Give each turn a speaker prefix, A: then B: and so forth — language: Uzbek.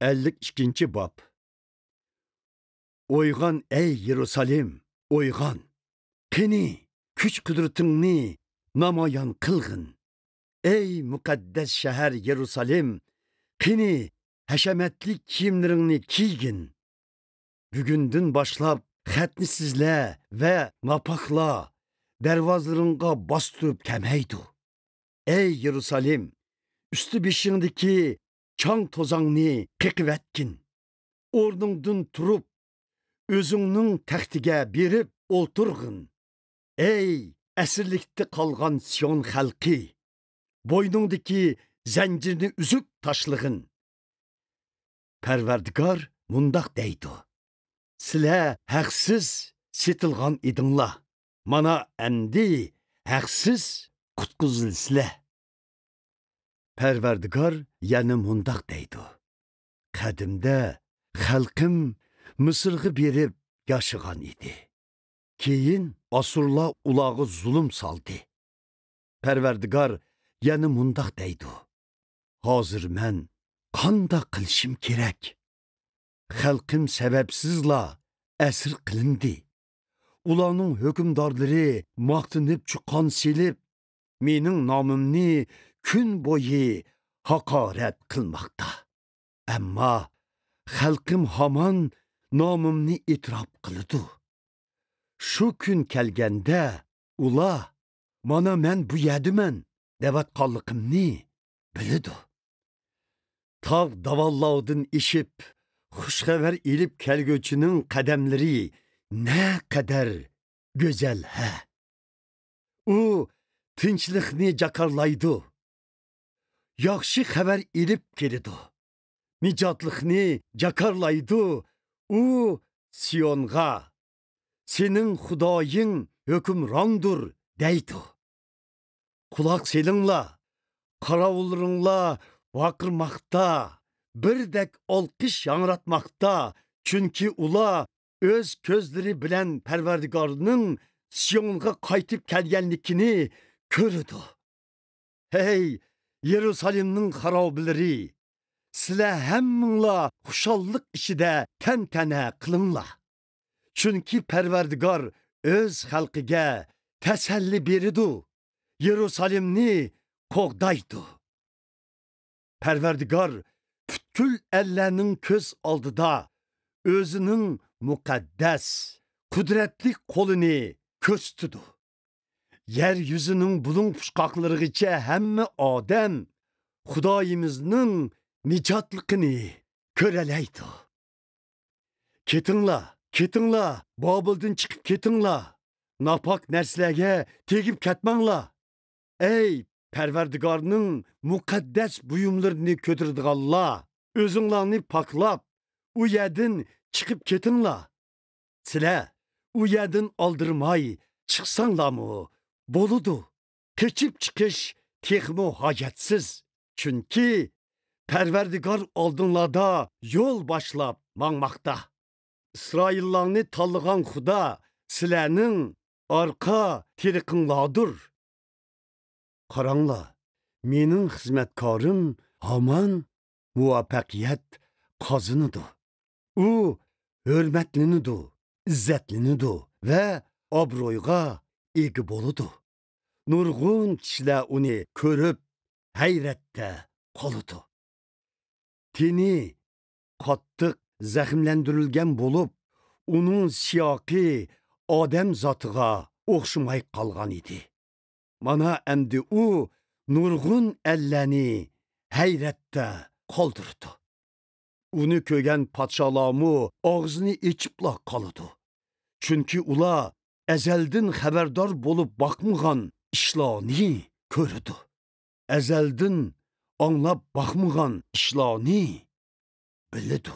A: 52 bab. Oygan ey Yerusalim, oygan. Qini, kuch qudretingni namoyon qilg'in. Ey muqaddas shahar Yerusalim, qini hashamatli kiyimlaringni kiygin. Bugundan boshlab xatni sizla va napaqla darvozalaringga bostirib kamaydi. Ey Yerusalim, üstü beshingdagi chang to'zongni qiqivatgin. O'rningdan turib, o'zingning taxtiga berib o'ltirg'in. Ey asirlikda qolgan Sion xalqi, bo'yningdagi zanjirni uzib tashlag'in. Parvardigor mundoq deydi: sizlar haqsiz setilgan edinglar. Mana endi haqsiz qutqizilsizlar. Parvardigor yana mundoq deydi: qadimda xalqim Misrga berib yashagan edi. Keyin Asurlar ularga zulm saldi. Parvardigor yana mundoq deydi: hozir men qanday qilishim kerak? Xalqim sababsizla asir qilindi. Ularning hukmdorlari maqtinib chiqqan silib, mening nomimni kun bo'yi haqorat qilmoqda. Ammo xalqim hamon nomimni e'tirof qildi. Shu kun kelganda ular mana men bu yerdaman devatqanligimni biladi. Tog' davallovdan ishib, xushxabar ilib kelguvchining qadamlari ne kadar go'zal ha. U tinchlikni jakarlaydi. Yaxshi xabar ilib keladi. Mijotlikni jakarlaydi. U Sionga sening Xudoying hukmrondir deydi. Quloq selinglar, qaravullaringlar vaqirmoqda, birdek olqish yangratmoqda, chunki ular öz ko'zlari bilan Parvardigorning Sionga qaytib kelganligini ko'rdi. Hey Yerusalimning xarobilari, sizlar hammanglar xushallik ishida tantana qilinglar. Chunki Parvardigor öz xalqiga tasalli berdi. Yerusalimni qo'g'daydi. Parvardigor butkul ellarning ko'z oldida o'zining muqaddas, qudratli qo'lini ko'rsatdi. Yer yuzining bulung pushqoqlarigacha hamma odam Xudoyimizning nijotligini ko'ralaydi. Ketinglar, ketinglar, Bobildan chiqib ketinglar. Napak narsalarga tegib ketmanglar. Ey Parvardigorning muqaddas buyumlarini ko'tirdiganlar, o'zinglarni paklab, u yerdan chiqib ketinglar. Sizlar u yerdan oldirmay chiqsanglarmi bo'ladi. Keçib chiqish texmo hojatsiz. Chunki Parvardigor oldinlarda yo'l boshlab mangmoqda. İsraillarni tanlagan Xudo sizlarning orqa teriqinglardir. Qaranglar, mening xizmatkorim hamon muvaffaqiyat qozonidi. U hurmatlanadi, izzatlanadi va obro'yga ega bo'ladi. Nurg'un kishilar uni ko'rib hayratda qoladi. Teni qattiq zaxmlantirilgan bo'lib, uning siyoqi odam zotiga o'xshamay qolgan edi. Mana endi u nurg'un ellarni hayratda qoldirdi. Uni ko'rgan podsholarmi og'zini ichibla qoladi. Chunki ular azaldan xabardor bo'lib boqmagan ishlarni ko'rdi. Azaldan anglab boqmagan ishlarni biladi.